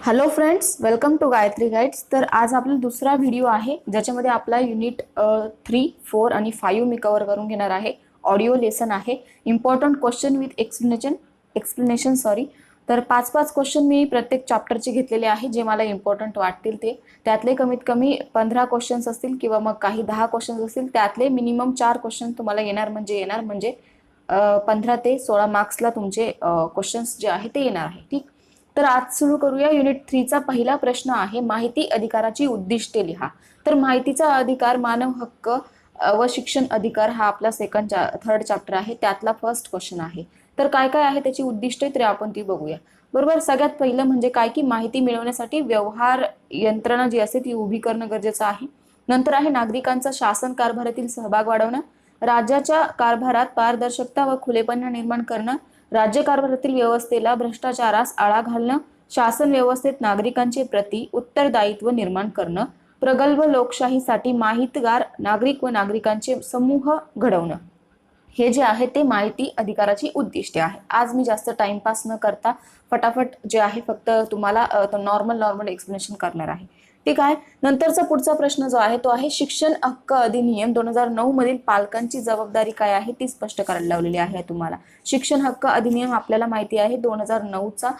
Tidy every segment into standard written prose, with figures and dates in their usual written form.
Hello friends, welcome to Gayatri guides. तर आज आपला दुसरा व्हिडिओ आहे ज्याच्यामध्ये आपला युनिट 3, 4 आणि 5 मी कव्हर करून घेणार आहे. ऑडिओ लेसन आहे. इम्पॉर्टंट क्वेश्चन विथ एक्सप्लेनेशन तर 5-5 क्वेश्चन मी प्रत्येक चॅप्टरचे घेतलेले आहे जे मला इम्पॉर्टंट वाटतील ते. त्यातले कमीत कमी 15 क्वेश्चन्स असतील किंवा मग काही 10 क्वेश्चन्स असतील. त्यातले मिनिमम 4 क्वेश्चन तुम्हाला येणार म्हणजे 15 ते 16 मार्क्सला तुमचे क्वेश्चन्स जे आहे ते येणार आहे. ठीक. तर आज सुरू करूया. युनिट 3 चा पहिला प्रश्न आहे, माहिती अधिकाराची उद्दिष्टे लिहा. तर माहितीचा अधिकार, मानव हक्क व शिक्षण अधिकार हा आपला थर्ड चॅप्टर आहे. त्यातला फर्स्ट क्वेश्चन आहे. तर काय काय आहे त्याची उद्दिष्टे, तर आपण ती बघूया. बरोबर. सगळ्यात पहिलं म्हणजे काय की माहिती मिळवण्यासाठी व्यवहार यंत्रणा जी असते ती उभी करणं गरजेचं आहे. नंतर आहे नागरिकांचा शासन कारभारातील सहभाग वाढवणं, राज्याच्या कारभारात पारदर्शकता व खुलेपणा निर्माण करणं, राज्य कारभारातील व्यवस्थेला भ्रष्टाचारास आळा घालणं, शासन व्यवस्थेत नागरिकांचे प्रति उत्तरदायित्व निर्माण करणं, प्रगल्भ लोकशाहीसाठी माहितगार नागरिक व नागरिकांचे समूह घडवणं. हे जे आहे ते माहिती अधिकाराची उद्दिष्टे आहे. आज मी जास्त टाइमपास न करता फटाफट जे आहे फक्त तुम्हाला नॉर्मल एक्सप्लेनेशन करणार आहे. ठीक आहे. नंतरचा पुढचा प्रश्न जो आहे तो आहे, शिक्षण हक्क अधिनियम 2009 मधील पालकांची जबाबदारी काय आहे ती स्पष्ट करायला लावलेली आहे तुम्हाला. शिक्षण हक्क अधिनियम आपल्याला माहिती आहे 2009चा,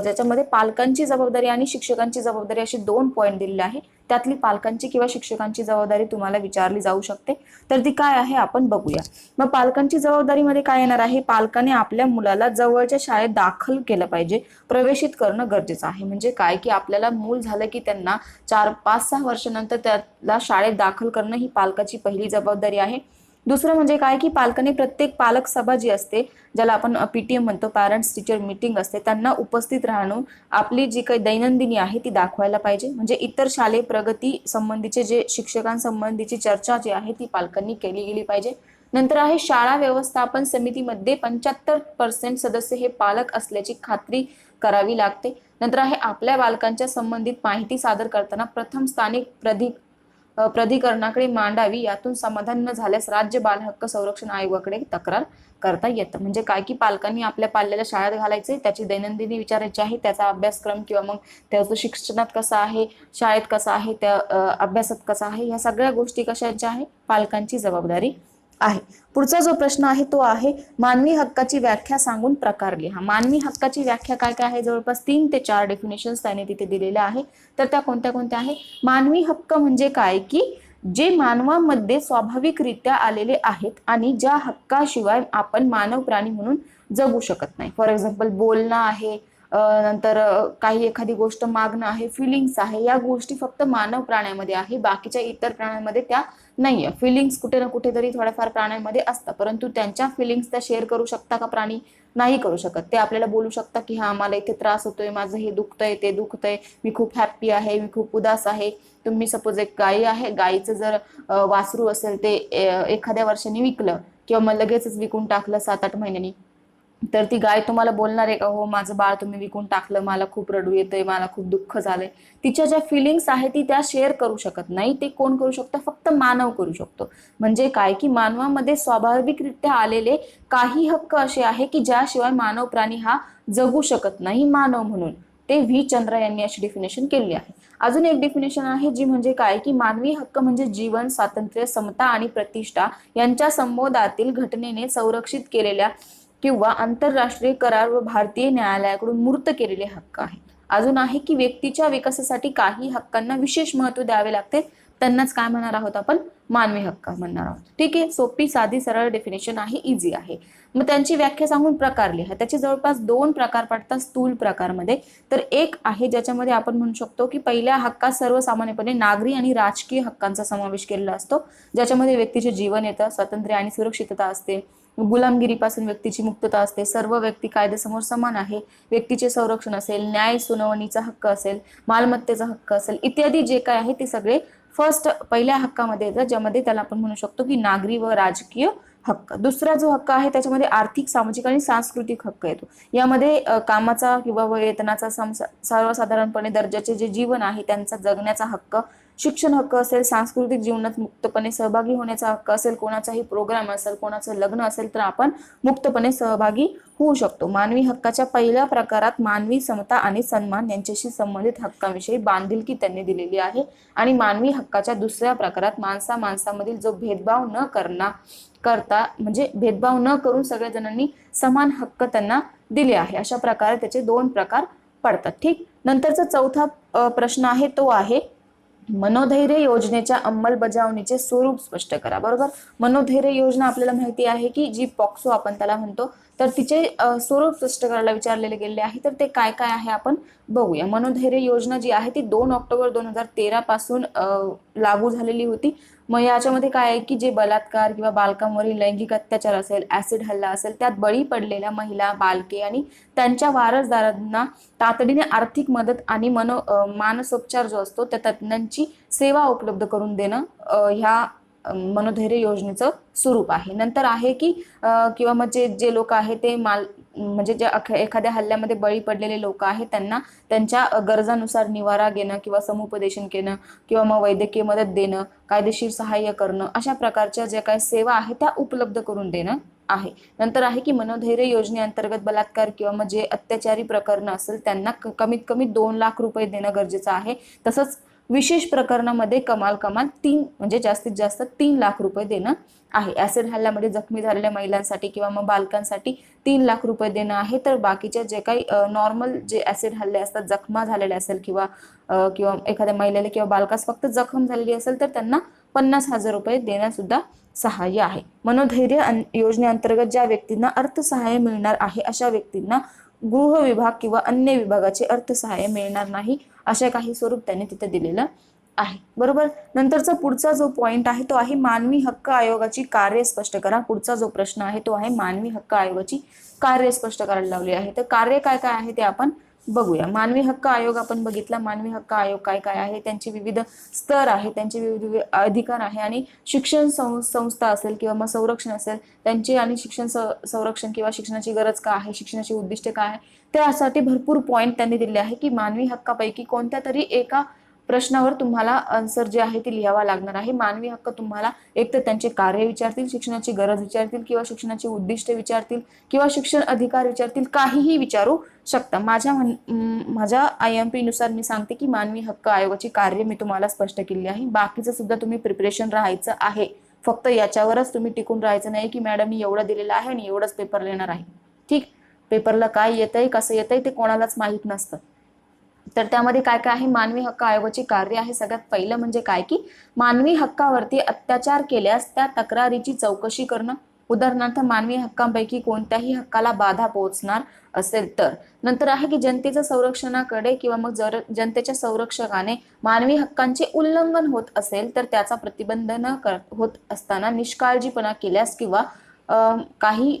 ज्याच्यामध्ये पालकांची जबाबदारी आणि शिक्षकांची जबाबदारी असे 2 पॉइंट दिलेले आहे. त्यातली पालकांची किंवा शिक्षकांची जबाबदारी तुम्हाला विचारली जाऊ शकते. तर ती काय आहे आपण बघूया. मग पालकांची जबाबदारीमध्ये काय येणार आहे, पालकाने आपल्या मुलाला जवळच्या शाळेत दाखल केलं पाहिजे, प्रवेशित करणं गरजेचं आहे. म्हणजे काय की आपल्याला मूल झालं की त्यांना 4, 5, 6 वर्षानंतर त्याला शाळेत दाखल करणं ही पालकाची पहिली जबाबदारी आहे. दुसरं म्हणजे काय की पालकाने प्रत्येक पालक सभा जी असते, ज्याला आपण पीटीएम म्हणतो, पॅरेंट्स टीचर मीटिंग असते, त्यांना उपस्थित राहणं आपली जी काही दैनंदिनी आहे ती दाखवायला पाहिजे. म्हणजे इतर शालेय प्रगती संबंधीचे जे शिक्षकांसंबंधीची चर्चा जी आहे ती पालकांनी केली गेली पाहिजे. नंतर आहे शाळा व्यवस्थापन समितीमध्ये 75% सदस्य हे पालक असल्याची खात्री करावी लागते. नंतर आहे आपल्या बालकांच्या संबंधित माहिती सादर करताना प्रथम स्थानिक प्राधिकरणाकडे मांडावी. यातून समाधान न झाल्यास राज्य बाल हक्क संरक्षण आयोगाकडे तक्रार करता येतं. म्हणजे काय की पालकांनी आपल्या पाल्याला शाळेत घालायचे, त्याची दैनंदिनी विचारायची आहे, त्याचा अभ्यासक्रम किंवा मग त्याचं शिक्षणात कसं आहे, शाळेत कसं आहे, त्या अभ्यासात कसं आहे, या सगळ्या गोष्टी कशाच्या आहे, पालकांची जबाबदारी आहे. पुढचा जो प्रश्न आहे तो आहे, मानवी हक्काची व्याख्या सांगून प्रकार लिहा. मानवी हक्काची व्याख्या काय काय आहे, जवळपास 3 ते 4 डेफिनेशन्स त्याने तिथे दिलेल्या आहे. तर त्या कोणत्या कोणत्या आहे. मानवी हक्क म्हणजे काय की जे मानवामध्ये स्वाभाविकरित्या आलेले आहेत आणि ज्या हक्काशिवाय आपण मानव प्राणी म्हणून जगू शकत नाही. फॉर एक्झाम्पल बोलणं आहे, नंतर काही एखादी गोष्ट मागणं आहे, फिलिंग्स आहे, या गोष्टी फक्त मानव प्राण्यामध्ये आहे, बाकीच्या इतर प्राण्यांमध्ये त्या नाहीये. फिलिंग्स कुठे ना कुठेतरी थोड्याफार प्राण्यांमध्ये असतात, परंतु त्यांच्या फिलिंग्स त्या शेअर करू शकता का प्राणी? नाही करू शकत. ते आपल्याला बोलू शकता की हा मला इथे त्रास होतोय, माझं हे दुखतंय, ते दुखतंय, मी खूप हॅप्पी आहे, मी खूप उदास आहे. तुम्ही सपोज एक गाई आहे, गाईचं जर वासरू असेल ते एखाद्या वर्षाने विकलं किंवा मग लगेचच विकून टाकलं 7-8 महिन्यांनी, तर ती गाय तुम्हाला बोलणार आहे का, हो माझं बाळ तुम्ही विकून टाकलं, मला खूप रडू येतंय, मला खूप दुःख झालंय. तिच्या ज्या फिलिंग्स आहे ती त्या शेअर करू शकत नाही. ते कोण करू शकतं? फक्त मानव करू शकतो. म्हणजे काय की मानवामध्ये स्वाभाविकरित्या आलेले काही हक्क असे आहे की ज्याशिवाय मानव प्राणी हा जगू शकत नाही मानव म्हणून. ते व्ही चंद्रा यांनी अशी डेफिनेशन केली आहे. अजून एक डेफिनेशन आहे जी म्हणजे काय की मानवी हक्क म्हणजे जीवन, स्वातंत्र्य, समता आणि प्रतिष्ठा यांच्या संबोधातील घटनेने संरक्षित केलेल्या किंवा आंतरराष्ट्रीय करार व भारतीय न्यायालयाकडून मूर्त केलेले हक्क आहेत. अजून आहे की व्यक्तीच्या विकासासाठी काही हक्कांना विशेष महत्त्व द्यावे लागते, त्यांनाच काय म्हणणार आहोत आपण? मानवी हक्क म्हणणार आहोत. ठीक आहे. सोपी, साधी, सरळ डेफिनेशन आहे, इझी आहे. मग त्यांची व्याख्या सांगून प्रकार लिहा. त्याचे जवळपास 2 प्रकार पडतात स्थूल प्रकारमध्ये. तर एक आहे ज्याच्यामध्ये आपण म्हणू शकतो की पहिल्या हक्कात सर्वसामान्यपणे नागरी आणि राजकीय हक्कांचा समावेश केलेला असतो, ज्याच्यामध्ये व्यक्तीचे जीवन येतं, स्वातंत्र्य आणि सुरक्षितता असते, गुलामगिरीपासून व्यक्तीची मुक्तता असते, सर्व व्यक्ती कायद्यासमोर समान आहे, व्यक्तीचे संरक्षण असेल, न्याय सुनावणीचा हक्क असेल, मालमत्तेचा हक्क असेल, इत्यादी जे काय आहे ते सगळे फर्स्ट पहिल्या हक्कामध्ये येतात, ज्यामध्ये त्याला आपण म्हणू शकतो की नागरी व राजकीय हक्क. दुसरा जो हक्क आहे त्याच्यामध्ये आर्थिक, सामाजिक आणि सांस्कृतिक हक्क येतो. यामध्ये कामाचा किंवा वेतनाचा, सर्वसाधारणपणे दर्जाचे जे जीवन आहे त्यांचा जगण्याचा हक्क, शिक्षण हक्क असेल, सांस्कृतिक जीवनात मुक्तपणे सहभागी होण्याचा हक्क असेल, कोणाचाही प्रोग्राम असेल, कोणाचं लग्न असेल तर आपण मुक्तपणे सहभागी होऊ शकतो. मानवी हक्काच्या पहिल्या प्रकारात मानवी समता आणि सन्मान यांच्याशी संबंधित हक्कांविषयी बांधिलकी त्यांनी दिलेली आहे. आणि मानवी हक्काच्या दुसऱ्या प्रकारात माणसामधील जो भेदभाव न करता म्हणजे भेदभाव न करून सगळ्या जणांनी समान हक्क त्यांना दिले आहे. अशा प्रकारे त्याचे 2 प्रकार पडतात. ठीक, नंतरचा चौथा प्रश्न आहे तो आहे मनोधैर्य योजनेच्या अंमलबजावणीचे स्वरूप स्पष्ट करा. बरोबर, मनोधैर्य योजना आपल्याला माहिती आहे की जी पॉक्सो आपण त्याला म्हणतो, तर तिचे स्वरूप स्पष्ट करायला विचारलेले गेले आहे. तर ते काय काय आहे आपण बघूया. मनोधैर्य योजना जी आहे ती 2 ऑक्टोबर 2013 पासून लागू झालेली होती. मग याच्यामध्ये काय आहे की जे बलात्कार किंवा बालकांवरील लैंगिक अत्याचार असेल, ऍसिड हल्ला असेल, त्यात बळी पडलेल्या महिला, बालके आणि त्यांच्या वारसदारांना तातडीने आर्थिक मदत आणि मानसोपचार जो असतो त्या तज्ञांची सेवा उपलब्ध करून देणं ह्या मनोधैर्य योजनेचं स्वरूप आहे. नंतर आहे की किंवा मग जे लोक आहे ते म्हणजे जे एखाद्या हल्ल्यामध्ये बळी पडलेले लोक आहेत त्यांना त्यांच्या गरजानुसार निवारा घेणं किंवा समुपदेशन केलं किंवा मग वैद्यकीय मदत देणं, कायदेशीर सहाय्य करणं, अशा प्रकारच्या ज्या काही सेवा आहेत त्या उपलब्ध करून देणं आहे. नंतर आहे की मनोधैर्य योजनेअंतर्गत बलात्कार किंवा मग जे अत्याचारी प्रकरण असेल त्यांना कमीत कमी 2 लाख रुपये देणं गरजेचं आहे. तसंच विशेष प्रकरणामध्ये कमाल 3 म्हणजे जास्तीत जास्त 3 लाख रुपये देणं आहे. ऍसिड हल्ल्यामध्ये जखमी झालेल्या महिलांसाठी किंवा मग बालकांसाठी 3 लाख रुपये देणं आहे. तर बाकीच्या जे काही नॉर्मल जे ऍसिड हल्ले असतात, जखमा झालेले असेल किंवा एखाद्या महिलेला किंवा बालकास फक्त जखम झालेली असेल तर त्यांना 50,000 रुपये देणं सुद्धा सहाय्य आहे. मनोधैर्य योजनेअंतर्गत ज्या व्यक्तींना अर्थसहाय्य मिळणार आहे अशा व्यक्तींना गृह विभाग किंवा अन्य विभागाचे अर्थसहाय्य मिळणार नाही, अशा काही स्वरूप त्यांनी तिथे दिलेलं आहे. बरोबर, नंतरचा पुढचा जो पॉइंट आहे तो आहे मानवी हक्क आयोगाची कार्य स्पष्ट करा. पुढचा जो प्रश्न आहे तो आहे मानवी हक्क आयोगाची कार्य स्पष्ट करायला लावली आहे. तर कार्य काय काय आहे ते आपण बघूया. मानवी हक्क आयोग आपण बघितला. मानवी हक्क आयोग काय काय आहे, त्यांचे विविध स्तर आहे, त्यांचे विविध अधिकार आहे आणि शिक्षण संस्था असेल किंवा मग संरक्षण असेल त्यांचे आणि शिक्षण संरक्षण किंवा शिक्षणाची गरज काय आहे, शिक्षणाची उद्दिष्ट काय आहे, त्यासाठी भरपूर पॉइंट त्यांनी दिले आहे की मानवी हक्कापैकी कोणत्या तरी एका प्रश्नावर तुम्हाला आन्सर जे आहे ते लिहावा लागणार आहे. मानवी हक्क तुम्हाला एक तर त्यांचे कार्य विचारतील, शिक्षणाची गरज विचारतील किंवा शिक्षणाची उद्दिष्ट विचारतील किंवा शिक्षण अधिकार विचारतील, काहीही विचारू शकता. माझ्या IMP नुसार मी सांगते की मानवी हक्क आयोगाची कार्य मी तुम्हाला स्पष्ट केली आहे. बाकीचं सुद्धा तुम्ही प्रिपरेशन राहायचं आहे. फक्त याच्यावरच तुम्ही टिकून राहायचं नाही की मॅडम मी एवढं दिलेलं आहे आणि एवढंच पेपर लिहिणार आहे. ठीक, पेपरला काय येतंय कसं येतंय ते कोणालाच माहीत नसतं. तर त्यामध्ये काय काय आहे, मानवी हक्क आयोगाची कार्य आहे. सगळ्यात पहिलं म्हणजे काय की मानवी हक्कावरती अत्याचार केल्यास त्या तक्रारीची चौकशी करणं. उदाहरणार्थ मानवी हक्कांपैकी कोणत्याही हक्काला बाधा पोहोचणार असेल तर. नंतर आहे की जनतेच्या संरक्षणाकडे किंवा मग जर जनतेच्या संरक्षकाने मानवी हक्कांचे उल्लंघन होत असेल तर त्याचा प्रतिबंध न होत असताना निष्काळजीपणा केल्यास किंवा काही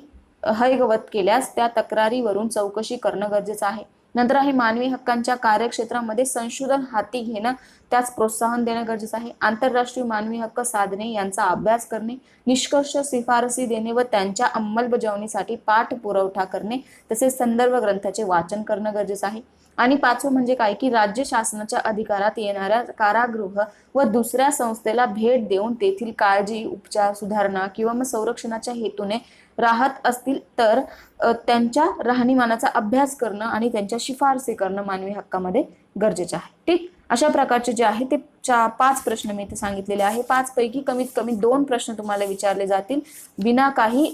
हैगवत केल्यास त्या तक्रारीवरून चौकशी करणं गरजेचं आहे. नंतर आहे मानवी हक्कांच्या कार्यक्षेत्रामध्ये संशोधन हाती घेणं, त्यास प्रोत्साहन देणं गरजेचं आहे. आंतरराष्ट्रीय मानवी हक्क साधने यांचा अभ्यास करणे, निष्कर्ष शिफारसी देणे व त्यांच्या अंमलबजावणीसाठी पाठपुरावा करणे, तसेच संदर्भ ग्रंथाचे वाचन करणं गरजेचं आहे. आणि 5वं म्हणजे काय की राज्य शासनाच्या अधिकारात येणाऱ्या कारागृह व दुसऱ्या संस्थेला भेट देऊन तेथील काळजी, उपचार, सुधारणा किंवा मग संरक्षणाच्या हेतूने राहत असतील तर त्यांच्या राहणीमानाचा अभ्यास करणं आणि त्यांच्या शिफारसी करणं मानवी हक्कामध्ये गरजेचे आहे. ठीक, अशा प्रकारचे जे आहे ते 5 प्रश्न मी इथे सांगितलेले आहे. 5 पैकी कमीत कमी 2 प्रश्न तुम्हाला विचारले जातील बिना काही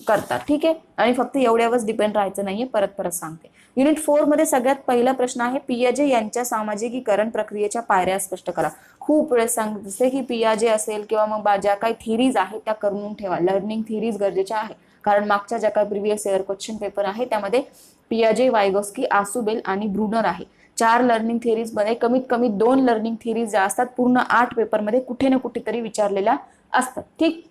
करता. ठीक आहे, आणि फक्त एवढ्यावरच डिपेंड राहायचं नाहीये. परत सांगते. युनिट 4 मध्ये सगळ्यात पहिला प्रश्न आहे पियाजे यांच्या सामाजिकीकरण प्रक्रियेच्या पायऱ्या स्पष्ट करा. खूप वेळेस सांगते की पियाजे असेल किंवा मग ज्या काही थिरीज आहेत त्या करून ठेवा. लर्निंग थिरीज गरजेच्या आहे, कारण मागच्या ज्या काही प्रिव्हियस इयर क्वेश्चन पेपर आहे त्यामध्ये पियाजे, वायगोस्की, आसुबेल आणि ब्रुनर आहे. 4 लर्निंग थिरीज मध्ये कमीत कमी 2 लर्निंग थिरीज ज्या असतात पूर्ण 8 पेपरमध्ये कुठे ना कुठेतरी विचारलेल्या असतात. ठीक,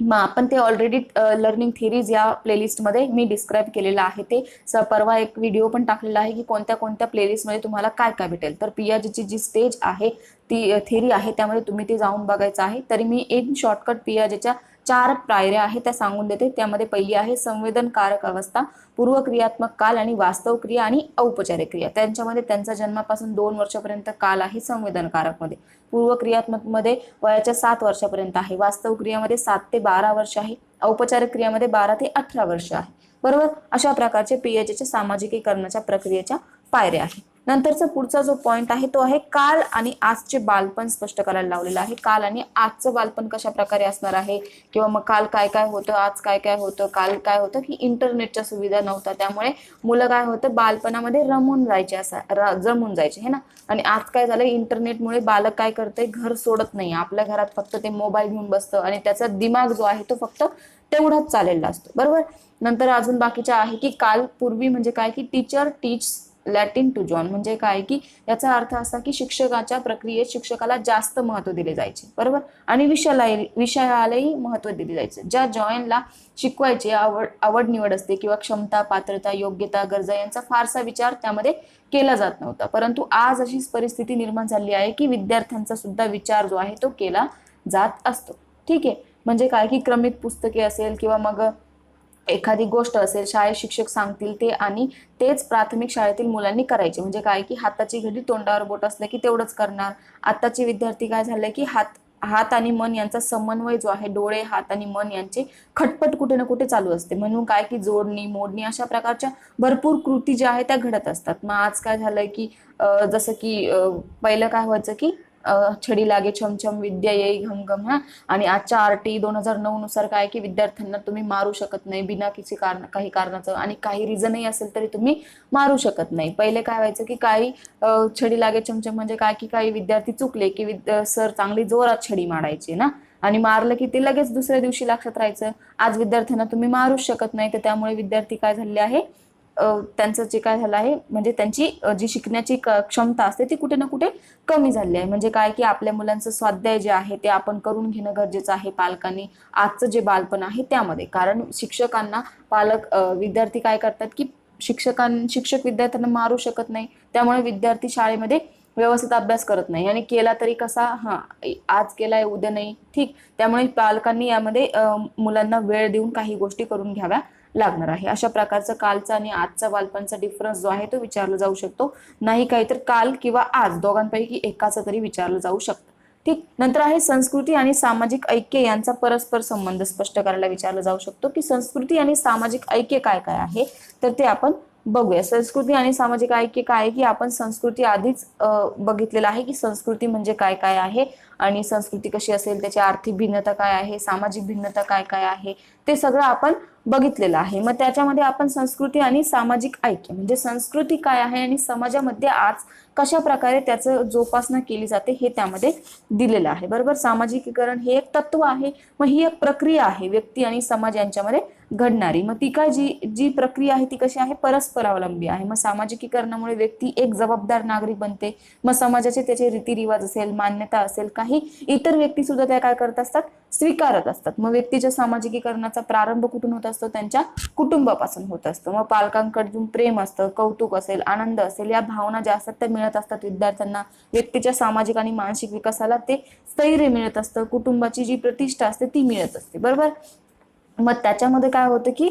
मग आपण ते ऑलरेडी लर्निंग थिरीज या प्लेलिस्टमध्ये मी डिस्क्राईब केलेलं आहे. ते परवा एक व्हिडिओ पण टाकलेला आहे की कोणत्या कोणत्या प्लेलिस्टमध्ये तुम्हाला काय काय भेटेल. तर पियाजेची जी स्टेज आहे ती थिरी आहे त्यामध्ये तुम्ही ते जाऊन बघायचं आहे. तरी मी एक शॉर्टकट पियाजेच्या 4 पायऱ्या आहेत त्या सांगून देते. त्यामध्ये पहिली आहे संवेदनकारक अवस्था, पूर्वक्रियात्मक काल आणि वास्तव क्रिया आणि औपचारिक क्रिया. त्यांच्यामध्ये त्यांचा जन्मापासून 2 वर्षापर्यंत काल आहे संवेदनकारक मध्ये, पूर्वक्रियात्मक मध्ये वयाच्या 7 वर्षापर्यंत आहे, वास्तव क्रियामध्ये 7 ते 12 वर्ष आहे, औपचारिक क्रियामध्ये 12 ते 18 वर्ष आहे. बरोबर. अशा प्रकारचे पीएचच्या सामाजिकीकरणाच्या प्रक्रियेच्या पायऱ्या आहेत. नंतरचा पुढचा जो पॉइंट आहे तो आहे काल आणि आजचे बालपण स्पष्ट करायला लावलेलं आहे. काल आणि आजचं बालपण कशा प्रकारे असणार आहे, किंवा मग काल काय काय होतं, आज काय काय होतं. काल काय होतं की इंटरनेटच्या सुविधा नव्हत्या, त्यामुळे मुलं काय होतं बालपणामध्ये रमून जायचे, जमून जायचे है ना. आणि आज काय झालं, इंटरनेटमुळे बालक काय करतंय, घर सोडत नाही, आपल्या घरात फक्त ते मोबाईल घेऊन बसतं आणि त्याचा दिमाग जो आहे तो फक्त तेवढाच चाललेला असतो. बरोबर. नंतर अजून बाकीच्या आहे की काल पूर्वी म्हणजे काय की teacher teach Latin to John, म्हणजे काय की याचा अर्थ असा की शिक्षकाच्या प्रक्रियेत शिक्षकाला जास्त महत्त्व दिले जायचे. बरोबर. आणि विषयालाही महत्त्व दिले जायचे. ज्या जॉनला शिकवायची आवड निवड असते किंवा क्षमता, पात्रता, योग्यता, गरजा यांचा फारसा विचार त्यामध्ये केला जात नव्हता. परंतु आज अशी परिस्थिती निर्माण झाली आहे की विद्यार्थ्यांचा सुद्धा विचार जो आहे तो केला जात असतो. ठीक आहे. म्हणजे काय की क्रमित पुस्तके असेल किंवा मग एखादी गोष्ट असेल, शाळेत शिक्षक सांगतील ते आणि तेच प्राथमिक शाळेतील मुलांनी करायचे. म्हणजे काय की हाताची घडी तोंडावर बोट असलं की तेवढंच करणार. आताचे विद्यार्थी काय झालंय की हात आणि मन यांचा समन्वय जो आहे, डोळे, हात आणि मन यांचे खटपट कुठे ना कुठे चालू असते. म्हणून काय की जोडणी, मोडणी अशा प्रकारच्या भरपूर कृती ज्या आहेत त्या घडत असतात. मग आज काय झालंय की जसं की पहिलं काय व्हायचं की छडी लागे छमछम विद्या येई घमघम हा. आणि आजच्या RT 2009 नुसार काय की विद्यार्थ्यांना तुम्ही मारू शकत नाही बिना किसी कारण, काही कारणाचं, आणि काही रिझनही असेल तरी तुम्ही मारू शकत नाही. पहिले काय व्हायचं की काही छडी लागे छमछम म्हणजे काय की काही विद्यार्थी चुकले की सर चांगली जोरात छडी मारायची ना, आणि मारलं की ते लगेच दुसऱ्या दिवशी लक्षात राहायचं. आज विद्यार्थ्यांना तुम्ही मारूच शकत नाही, तर त्यामुळे विद्यार्थी काय झालेले आहे, त्यांचं जे काय झालं आहे म्हणजे त्यांची जी शिकण्याची क्षमता असते ती कुठे ना कुठे कमी झाली आहे. म्हणजे काय की आपल्या मुलांचं स्वाध्याय जे आहे ते आपण करून घेणं गरजेचं आहे पालकांनी आजचं जे बालपण आहे त्यामध्ये. कारण शिक्षकांना विद्यार्थी काय करतात की शिक्षक विद्यार्थ्यांना मारू शकत नाही, त्यामुळे विद्यार्थी शाळेमध्ये व्यवस्थित अभ्यास करत नाही, आणि केला तरी कसा, आज केलाय उद्या नाही. ठीक. त्यामुळे पालकांनी यामध्ये मुलांना वेळ देऊन काही गोष्टी करून घ्याव्या लागणार आहे. अशा प्रकारचा कालचा आणि आजचा बालपणचा डिफरन्स जो आहे तो विचारला जाऊ शकतो. नाही काही तर काल किंवा आज दोघांपैकी एकाचा तरी विचारलं जाऊ शकतं. ठीक. नंतर आहे संस्कृती आणि सामाजिक ऐक्य यांचा परस्पर संबंध स्पष्ट करायला विचारलं जाऊ शकतो की संस्कृती आणि सामाजिक ऐक्य काय काय आहे, तर ते आपण बघूया. संस्कृती आणि सामाजिक ऐक्य काय आहे की आपण संस्कृती आधीच बघितलेलं आहे की संस्कृती म्हणजे काय काय आहे आणि संस्कृती कशी असेल, त्याची आर्थिक भिन्नता काय आहे, सामाजिक भिन्नता काय काय आहे, ते सगळं आपण बघितलेलं आहे. मग त्याच्यामध्ये आपण संस्कृती आणि सामाजिक ऐक्य म्हणजे संस्कृती काय आहे आणि समाजामध्ये आज कशा प्रकारे त्याचं जोपासना केली जाते हे त्यामध्ये दिलेलं आहे. बरोबर. सामाजिकीकरण हे एक तत्व आहे, मग ही एक प्रक्रिया आहे व्यक्ती आणि समाज यांच्यामध्ये घडणारी. मग ती काय जी प्रक्रिया आहे ती कशी आहे, परस्परावलंबी आहे. मग सामाजिकीकरणामुळे व्यक्ती एक जबाबदार नागरिक बनते. मग समाजाचे त्याचे रीतिरिवाज असेल, मान्यता असेल, काही इतर व्यक्ती सुद्धा त्या काय करत असतात, स्वीकारत असतात. मग व्यक्तीच्या सामाजिकीकरणाचा प्रारंभ कुठून होत असतो, त्यांच्या कुटुंबापासून होत असतो. मग पालकांकडून प्रेम असतं, कौतुक असेल, आनंद असेल, या भावना ज्या असतात त्या मिळत असतात विद्यार्थ्यांना. व्यक्तीच्या सामाजिक आणि मानसिक विकासाला ते स्थैर्य मिळत असतं. कुटुंबाची जी प्रतिष्ठा असते ती मिळत असते. बरोबर. मग त्याच्यामध्ये काय होतं की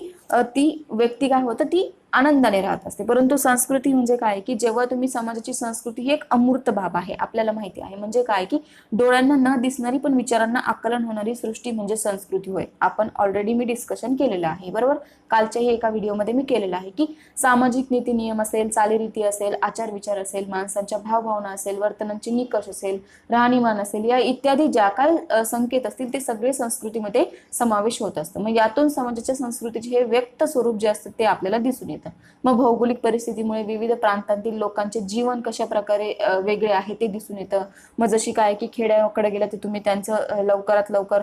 ती व्यक्ती काय होतं, ती आनंदाने राहत असते. परंतु संस्कृती म्हणजे काय की जेव्हा तुम्ही समाजाची संस्कृती ही एक अमूर्त बाब आहे, आपल्याला माहिती आहे. म्हणजे काय की डोळ्यांना न दिसणारी पण विचारांना आकलन होणारी सृष्टी म्हणजे संस्कृती होय. आपण ऑलरेडी मी डिस्कशन केलेलं आहे. बरोबर. कालच्याही एका व्हिडिओमध्ये मी केलेलं आहे की सामाजिक नीती नियम असेल, चालीरीती असेल, आचार विचार असेल, माणसांच्या भावभावना असेल, वर्तनांचे निकष असेल, राहणीमान असेल, या इत्यादी ज्या काय संकेत असतील ते सगळे संस्कृतीमध्ये समावेश होत असतं. मग यातून समाजाच्या संस्कृतीचे हे व्यक्त स्वरूप जे असतं ते आपल्याला दिसून येतं. मग भौगोलिक परिस्थितीमुळे विविध प्रांतांतील लोकांचे जीवन कशा प्रकारे वेगळे आहे ते दिसून येतं. मग जशी काय की खेड्याकडे गेलं तर तुम्ही त्यांचं लवकरात लवकर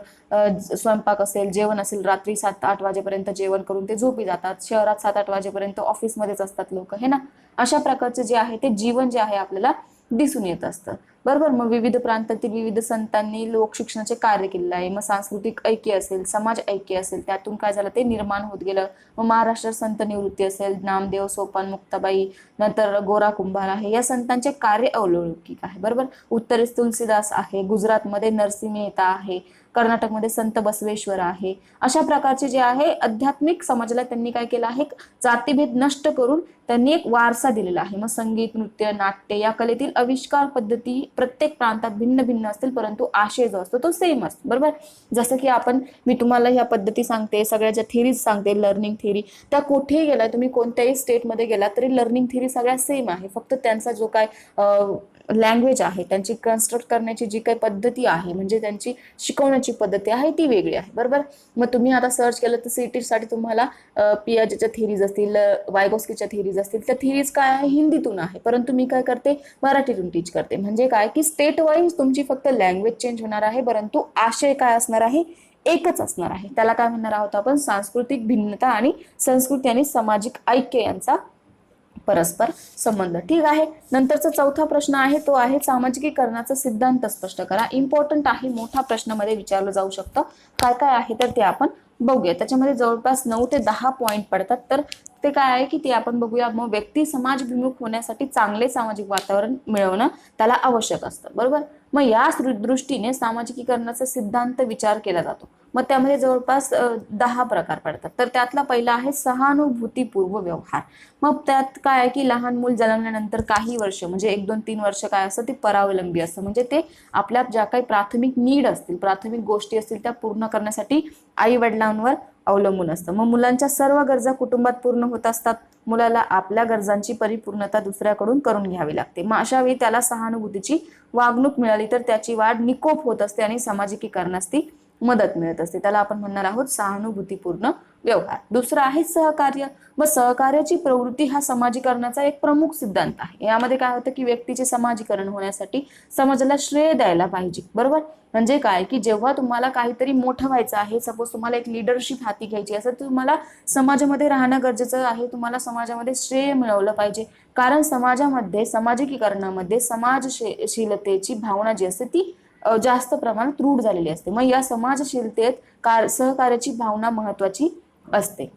स्वयंपाक असेल, जेवण असेल, रात्री 7-8 वाजेपर्यंत जेवण करून ते झोपी जातात. शहरात 7-8 वाजेपर्यंत ऑफिसमध्येच असतात लोक, हे ना. अशा प्रकारचे जे आहे ते जीवन जे आहे आपल्याला दिसून येत असतं. बरोबर. मग विविध प्रांतातील विविध संतांनी लोकशिक्षणाचे कार्य केलेलं आहे. मग सांस्कृतिक ऐक्य असेल, समाज ऐक्य असेल, त्यातून काय झालं ते निर्माण होत गेलं. मग महाराष्ट्र संत निवृत्ती असेल, नामदेव, सोपान, मुक्ताबाई, नंतर गोरा कुंभार आहे, या संतांचे कार्य अवलौकिक आहे. बरोबर. उत्तरेस तुलसीदास आहे, गुजरातमध्ये नरसिंह मेहता आहे, कर्नाटकमध्ये संत बसवेश्वर आहे. अशा प्रकारचे जे आहे आध्यात्मिक समाजाला त्यांनी काय केलं आहे, जातीभेद नष्ट करून त्यांनी एक वारसा दिलेला आहे. मग संगीत, नृत्य, नाट्य या कलेतील आविष्कार पद्धती प्रत्येक प्रांतात भिन्न भिन्न असतील, परंतु आशय जो असतो तो सेम असतो. बरोबर. जसं की मी तुम्हाला ह्या पद्धती सांगते, सगळ्या ज्या थेरीज सांगते, लर्निंग थेरी, त्या कुठेही गेला, तुम्ही कोणत्याही स्टेटमध्ये गेला तरी लर्निंग थेरी सगळ्या सेम आहे. फक्त त्यांचा जो काय लँग्वेज आहे, त्यांची कन्स्ट्रक्ट करण्याची जी काही पद्धती आहे, म्हणजे त्यांची शिकवण्याची पद्धती आहे ती वेगळी आहे. बरोबर. मग तुम्ही आता सर्च केलं तर सीईटी साठी तुम्हाला पियाजेच्या थेरीज असतील, वायगॉस्कीच्या थेरीज असतील, त्या थेरीज काय आहे, हिंदीतून आहे, परंतु मी काय करते, मराठीतून टीच करते. म्हणजे काय की स्टेट वाईज तुमची फक्त लँग्वेज चेंज होणार आहे, परंतु आशय काय असणार आहे, एकच असणार आहे. त्याला काय म्हणणार आहोत आपण, सांस्कृतिक भिन्नता आणि संस्कृती आणि सामाजिक ऐक्य यांचा परस्पर संबंध. ठीक आहे. नंतरचा चौथा प्रश्न आहे तो आहे सामाजिकीकरणाचा सिद्धांत स्पष्ट करा. इम्पॉर्टंट आहे, मोठा प्रश्नामध्ये विचारलं जाऊ शकतं. काय काय आहे तर ते आपण बघूया. त्याच्यामध्ये जवळपास 9 ते 10 पॉईंट पडतात. तर ते काय आहे की ते आपण बघूया. मग व्यक्ती समाजभिमुख होण्यासाठी चांगले सामाजिक वातावरण मिळवणं त्याला आवश्यक असतं. बरोबर. मग या दृष्टीने सामाजिकीकरणाचा सिद्धांत विचार केला जातो. मग त्यामध्ये जवळपास 10 प्रकार पडतात. तर त्यातला पहिला आहे सहानुभूतीपूर्व व्यवहार. मग त्यात काय आहे की लहान मूल जन्मल्यानंतर काही वर्ष म्हणजे 1, 2, 3 वर्ष काय असतं ते परावलंबी असतं. म्हणजे ते आपल्या ज्या काही प्राथमिक नीड असतील, प्राथमिक गोष्टी असतील त्या पूर्ण करण्यासाठी आई वडिलांवर अवलंबून असतं. मग मुलांच्या सर्व गरजा कुटुंबात पूर्ण होत असतात. मुलाला आपल्या गरजांची परिपूर्णता दुसऱ्याकडून करून घ्यावी लागते. मग अशा वेळी त्याला सहानुभूतीची वागणूक मिळाली तर त्याची वाढ निकोप होत असते आणि सामाजिकीकरणास ती मदत मिळत असते. त्याला आपण म्हणणार आहोत सहानुभूतीपूर्ण व्यवहार. दुसरा आहे सहकार्य. मग सहकार्याची प्रवृत्ती हा समाजीकरणाचा एक प्रमुख सिद्धांत आहे. यामध्ये काय होतं की व्यक्तीचे समाजीकरण होण्यासाठी समाजाला श्रेय द्यायला पाहिजे. बरोबर. म्हणजे काय की जेव्हा तुम्हाला काहीतरी मोठं व्हायचं आहे, सपोज तुम्हाला एक लिडरशिप हाती घ्यायची असेल तर तुम्हाला समाजामध्ये राहणं गरजेचं आहे. तुम्हाला समाजामध्ये श्रेय मिळवलं पाहिजे. कारण समाजामध्ये सामाजिकीकरणामध्ये समाजशीलतेची भावना जी असते ती जास्त प्रमाणात रूढ झालेली असते. मग या समाजशीलतेत सहकार्याची भावना महत्वाची असते.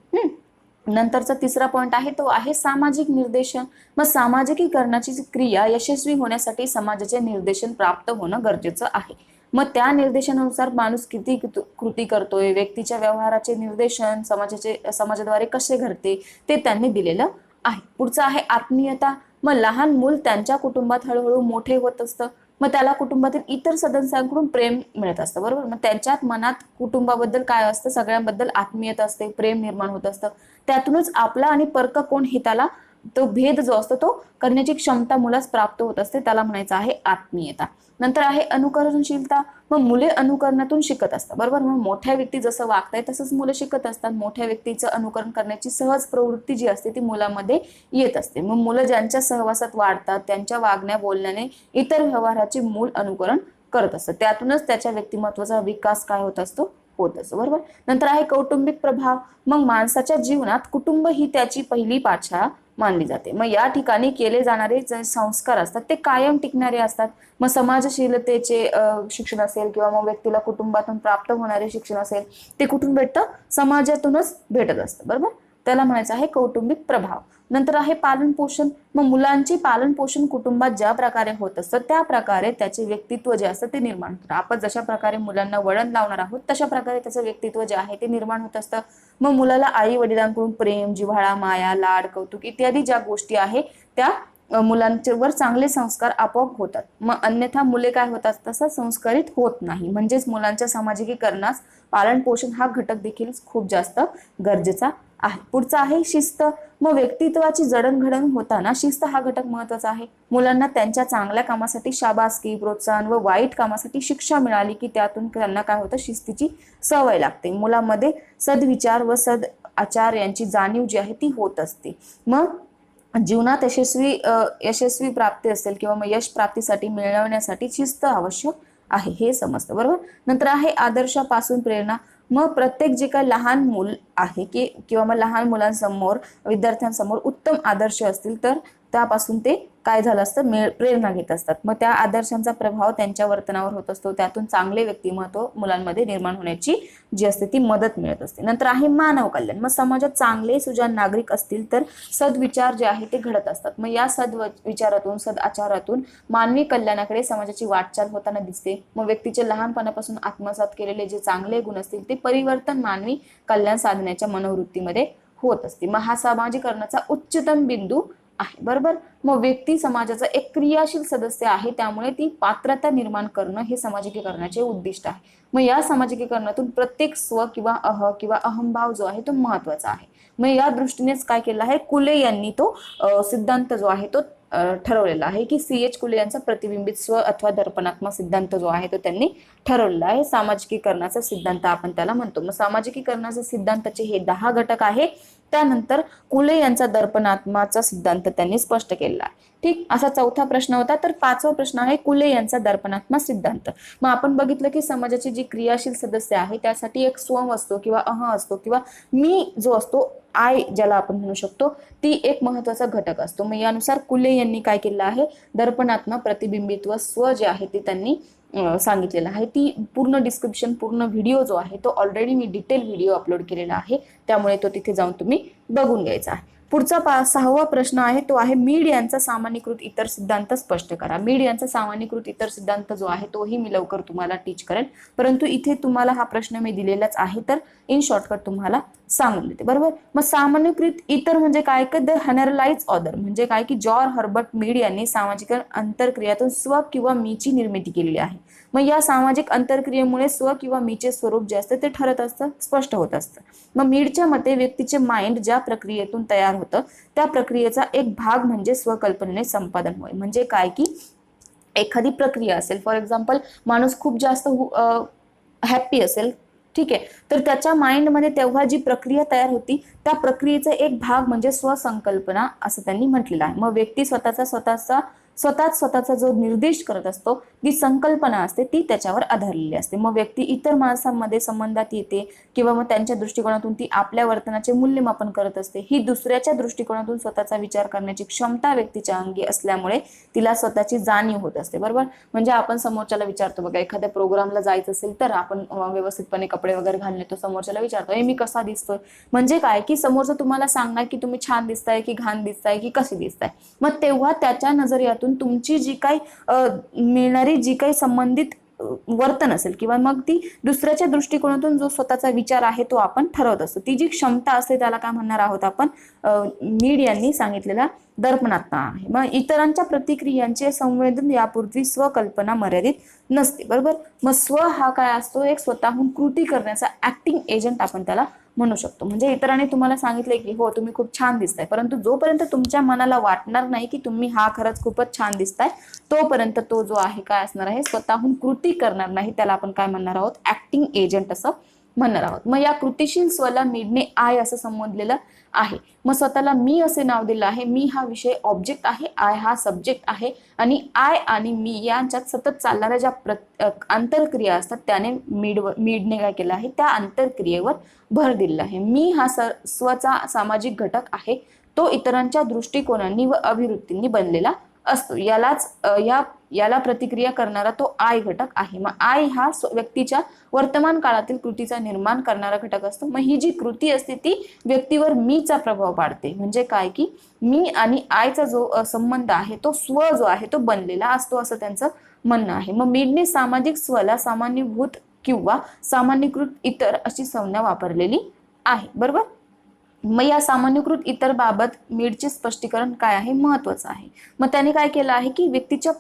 नंतरचा तिसरा पॉइंट आहे तो आहे सामाजिक निर्देशन. मग सामाजिकीकरणाची क्रिया यशस्वी होण्यासाठी समाजाचे निर्देशन प्राप्त होणं गरजेचं आहे. मग त्या निर्देशनानुसार माणूस किती कृती करतोय, व्यक्तीच्या व्यवहाराचे निर्देशन समाजाद्वारे कसे घडते ते त्यांनी दिलेलं आहे. पुढचं आहे आत्मीयता. मग लहान मूल त्यांच्या कुटुंबात हळूहळू मोठे होत असतं. मग त्याला कुटुंबातील इतर सदस्यांकडून प्रेम मिळत असतं. बरोबर. मग त्यांच्यात मनात कुटुंबाबद्दल काय असतं, सगळ्यांबद्दल आत्मीयता असते, प्रेम निर्माण होत असतं. त्यातूनच आपला आणि परक कोण हे त्याला तो भेद जो असतो तो करण्याची क्षमता मुलास प्राप्त होत असते. त्याला म्हणायचं आहे आत्मीयता. नंतर आहे अनुकरणशीलता. मग मुले अनुकरणातून शिकत असतात. बरोबर. मग मोठ्या व्यक्ती जसं वागताय तसंच मुलं शिकत असतात. मोठ्या व्यक्तीचं अनुकरण करण्याची सहज प्रवृत्ती जी असते ती मुलामध्ये येत असते. मग मुलं ज्यांच्या सहवासात वाढतात त्यांच्या वागण्या बोलण्याने इतर व्यवहाराचे मूल अनुकरण करत असतं. त्यातूनच त्याच्या व्यक्तिमत्वाचा विकास काय होत असतो, होत असतो. बरोबर. नंतर आहे कौटुंबिक प्रभाव. मग माणसाच्या जीवनात कुटुंब ही त्याची पहिली पाठशाळा मानली जाते. मग या ठिकाणी केले जाणारे जे संस्कार असतात ते कायम टिकणारे असतात. मग समाजशीलतेचे शिक्षण असेल किंवा मग व्यक्तीला कुटुंबातून प्राप्त होणारे शिक्षण असेल ते कुठून भेटतं, समाजातूनच भेटत असतं. बरोबर. त्याला म्हणायचं आहे कौटुंबिक प्रभाव. नंतर आहे पालन पोषण. मग मुलांचे पालन पोषण कुटुंबात ज्या प्रकारे होत असतं त्या प्रकारे त्याचे व्यक्तित्व जे असतं ते निर्माण होतं. आपण जशा प्रकारे मुलांना वळण लावणार आहोत तशा प्रकारे त्याचं व्यक्तित्व जे आहे ते निर्माण होत असतं. मग मुलाला आई वडिलांकडून प्रेम, जिव्हाळा, माया, लाड, कौतुक इत्यादी ज्या गोष्टी आहेत त्या मुलांच्यावर चांगले संस्कार आपोआप होतात. मग अन्यथा मुले काय होतात, तसं संस्कारित होत नाही. म्हणजेच मुलांच्या सामाजिकीकरणास पालन पोषण हा घटक देखील खूप जास्त गरजेचा आहे. पुढचा आहे शिस्त. मग व्यक्तित्वाची जडणघडण होताना शिस्त हा घटक महत्वाचा आहे. मुलांना त्यांच्या चांगल्या कामासाठी शाबासकी, प्रोत्साहन व वाईट कामासाठी शिक्षा मिळाली की त्यातून त्यांना काय होतं, शिस्तीची सवय लागते. मुलांमध्ये सद्विचार व सद आचार यांची जाणीव जी आहे ती होत असते. मग जीवनात यशस्वी प्राप्ती असेल किंवा मग यश प्राप्तीसाठी मिळवण्यासाठी शिस्त आवश्यक आहे हे समजतं. बरोबर. नंतर आहे आदर्शापासून प्रेरणा. मग प्रत्येक जे काही लहान मूल आहे किंवा मग लहान मुलांसमोर, विद्यार्थ्यांसमोर उत्तम आदर्श असतील तर त्यापासून ते काय झालं असतं, प्रेरणा घेत असतात. मग त्या आदर्शांचा प्रभाव त्यांच्या वर्तनावर होत असतो, त्यातून चांगले व्यक्तिमत्व मुलांमध्ये निर्माण होण्याची जी असते ती मदत मिळत असते. नंतर आहे मानव कल्याण. मग समाजात चांगले सुजाण नागरिक असतील तर सद्विचार जे आहे ते घडत असतात. मग या सद्विचारातून सदाचारातून मानवी कल्याणाकडे समाजाची वाटचाल होताना दिसते. मग व्यक्तीचे लहानपणापासून आत्मसात केलेले जे चांगले गुण असतील ते परिवर्तन मानवी कल्याण साधण्याच्या मनोवृत्तीमध्ये होत असते. मग हा सामाजिकरणाचा उच्चतम बिंदू आहे. बरोबर. मग व्यक्ती समाजाचा एक क्रियाशील सदस्य आहे, त्यामुळे ती पात्रता निर्माण करणं हे सामाजिकीकरणाचे उद्दिष्ट आहे. मग या सामाजिकीकरणातून प्रत्येक स्व किंवा किंवा अहंभाव जो आहे तो महत्वाचा आहे. मग या दृष्टीनेच काय केलं आहे, कुले यांनी तो सिद्धांत जो आहे तो ठरवलेला आहे की C.H. कुले यांचा प्रतिबिंबित स्व अथवा दर्पणात्मक सिद्धांत जो आहे तो त्यांनी ठरवलेला आहे. सामाजिकीकरणाचा सिद्धांत आपण त्याला म्हणतो. मग सामाजिकीकरणाच्या सिद्धांताचे हे 10 घटक आहे. त्यानंतर कुले यांचा दर्पणात्माचा सिद्धांत त्यांनी स्पष्ट केलेला आहे. ठीक. असा चौथा प्रश्न होता. तर 5वा प्रश्न आहे कुले यांचा दर्पणात्मक सिद्धांत. मग आपण बघितलं की समाजाची जी क्रियाशील सदस्य आहे त्यासाठी एक स्व असतो किंवा असतो किंवा मी जो असतो आय ज्याला आपण म्हणू शकतो ती एक महत्वाचा घटक असतो. मग यानुसार कुले यांनी काय केलं आहे, दर्पणात्मक प्रतिबिंबित्व स्व जे आहे ते त्यांनी सांगितलेलं आहे. ती पूर्ण डिस्क्रिप्शन, पूर्ण व्हिडिओ जो आहे तो ऑलरेडी मी डिटेल व्हिडिओ अपलोड केलेला आहे, त्यामुळे तो तिथे जाऊन तुम्ही बघून घ्यायचा आहे. पुढचा 6वा प्रश्न आहे तो आहे मीड यांचा सामान्यीकृत इतर सिद्धांत स्पष्ट करा. मीड यांचा सामान्यीकृत इतर सिद्धांत जो आहे तोही मी लवकर तुम्हाला टीच करेन, परंतु इथे तुम्हाला हा प्रश्न मी दिलेलाच आहे तर इन शॉर्टकट तुम्हाला सांगून देते. बरोबर. मग सामान्यीकृत इतर म्हणजे काय, द जनरलाइज ऑर्डर म्हणजे काय की जॉर्ज हर्बर्ट मीड यांनी सामाजिक अंतरक्रियातून स्व किंवा मीची निर्मिती केलेली आहे. मग या सामाजिक अंतरक्रियेमुळे स्व किंवा मीचे स्वरूप जे असते ते ठरत असतं, स्पष्ट होत असतं. मग मीडच्या मते व्यक्तीचे माइंड ज्या प्रक्रियेतून तयार होतं त्या प्रक्रियेचा एक भाग म्हणजे स्वकल्पनेने संपादन होय. म्हणजे काय की एखादी प्रक्रिया असेल, फॉर एक्झाम्पल माणूस खूप जास्त हॅप्पी असेल, ठीक आहे, तर त्याच्या माइंडमध्ये तेव्हा जी प्रक्रिया तयार होती त्या प्रक्रियेचा एक भाग म्हणजे स्वसंकल्पना असं त्यांनी म्हटलेलं आहे. मग व्यक्ती स्वतःचा जो निर्देश करत असतो, जी संकल्पना असते ती त्याच्यावर आधारलेली असते. मग व्यक्ती इतर माणसांमध्ये संबंधात येते किंवा मग त्यांच्या दृष्टिकोनातून ती आपल्या वर्तनाचे मूल्यमापन करत असते. ही दुसऱ्याच्या दृष्टिकोनातून स्वतःचा विचार करण्याची क्षमता व्यक्तीच्या अंगी असल्यामुळे तिला स्वतःची जाणीव होत असते. बरोबर. म्हणजे आपण समोरच्याला विचारतो बघा, एखाद्या प्रोग्रामला जायचं असेल तर आपण व्यवस्थितपणे कपडे वगैरे घालून येतो, समोरच्याला विचारतो मी कसा दिसतोय, म्हणजे काय की समोरचं तुम्हाला सांगणार की तुम्ही छान दिसताय की घाण दिसताय की कशी दिसताय. मग तेव्हा त्याच्या नजरियातून तुमची जी काही मिळणारी जी काही संबंधित वर्तन असेल किंवा मग ती दुसऱ्याच्या दृष्टिकोनातून जो स्वतःचा विचार आहे तो आपण ठरवत असतो, ती जी क्षमता असते त्याला काय म्हणणार आहोत आपण, मीड यांनी सांगितलेला दर्पणात्मक आहे. मग इतरांच्या प्रतिक्रियांचे संवेदन यापूर्वी स्वकल्पना मर्यादित नसते. बरोबर. मग स्व हा काय असतो, एक स्वतःहून कृती करण्याचा ऍक्टिंग एजंट आपण त्याला म्हणू शकतो. म्हणजे इतरांनी तुम्हाला सांगितले की हो तुम्ही खूप छान दिसताय, परंतु जोपर्यंत तुमच्या मनाला वाटणार नाही की तुम्ही हा खरंच खूपच छान दिसताय तोपर्यंत तो जो आहे काय असणार आहे, स्वतःहून कृती करणार नाही, त्याला आपण काय म्हणणार आहोत, ऍक्टिंग एजंट असं म्हणणार आहोत. मग या कृतीशील स्वला मीडने आय असं संबोधलेलं आहे. मग स्वतःला मी असे नाव दिलं आहे. मी हा विषय ऑब्जेक्ट आहे, आय हा सब्जेक्ट आहे आणि आय आणि मी यांच्यात सतत चालणाऱ्या ज्या आंतरक्रिया असतात त्याने मीडने काय केलं आहे, त्या आंतरक्रियेवर भर दिलेला आहे. मी हा स्वचा सामाजिक घटक आहे, तो इतरांच्या दृष्टिकोनांनी व अभिवृत्तींनी बनलेला असतो. याला प्रतिक्रिया करणारा तो आय घटक आहे. मग आय हा व्यक्तीच्या वर्तमान काळातील कृतीचा निर्माण करणारा घटक असतो. मग ही जी कृती असते ती व्यक्तीवर मीचा प्रभाव पाडते. म्हणजे काय की मी आणि आयचा जो संबंध आहे तो स्व जो आहे तो बनलेला असतो असं त्यांचं म्हणणं आहे. मग मीडने सामाजिक स्वला सामान्यभूत किंवा सामान्यीकृत इतर अशी संज्ञा वापरलेली आहे. बरोबर. मग या सामान्यीकृत इतर बाबत मीडचे स्पष्टीकरण काय आहे, महत्वाचं आहे. मग त्याने काय केलं आहे की व्यक्तीच्या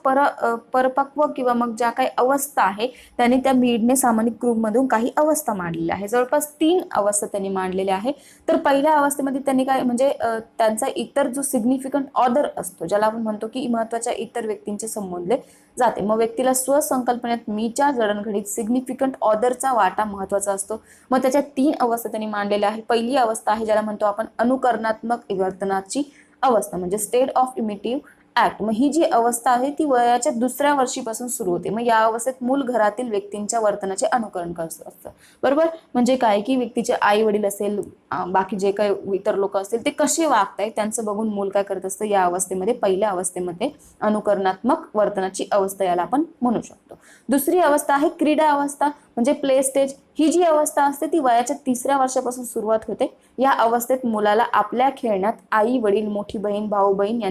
परपक्व किंवा मग ज्या काही अवस्था आहे त्याने त्या मीडने सामान्यीकृत मधून काही अवस्था मांडलेल्या आहे. जवळपास 3 अवस्था त्यांनी मांडलेल्या आहे. तर पहिल्या अवस्थेमध्ये त्यांनी काय म्हणजे त्यांचा इतर जो सिग्निफिकंट ऑर्डर असतो, ज्याला आपण म्हणतो की महत्वाच्या इतर व्यक्तींचे संबोधले जाते. मग व्यक्तीला स्वसंकल्पनेत मीच्या जडणघडीत सिग्निफिकंट ऑर्डरचा वाटा महत्वाचा असतो. मग त्याच्या 3 अवस्था त्यांनी मांडलेल्या आहे. पहिली अवस्था आहे ज्याला म्हणतो आपण अनुकरणात्मक वर्तनाची अवस्था, म्हणजे स्टेट ऑफ इमिटिव्ह ऍक्ट. मग ही जी अवस्था आहे ती वयाच्या दुसऱ्या वर्षीपासून सुरू होते. मग या अवस्थेत मूल घरातील व्यक्तींच्या वर्तनाचे अनुकरण करत असतं. बरोबर, म्हणजे काय की व्यक्तीचे आई वडील असेल, बाकी जे काही इतर लोक असतील ते कसे वागतायत त्यांचं बघून मूल काय करत असतं, या अवस्थेमध्ये, पहिल्या अवस्थेमध्ये अनुकरणात्मक वर्तनाची अवस्था याला आपण म्हणू शकतो. दुसरी अवस्था आहे क्रीडा अवस्था, म्हणजे प्ले स्टेज. ही जी अवस्था असते ती वयाच्या 3ऱ्या वर्षापासून सुरुवात होते. या अवस्थेत मुलाला आपल्या खेळण्यात आई वडील, मोठी बहीण, भाऊ बहीण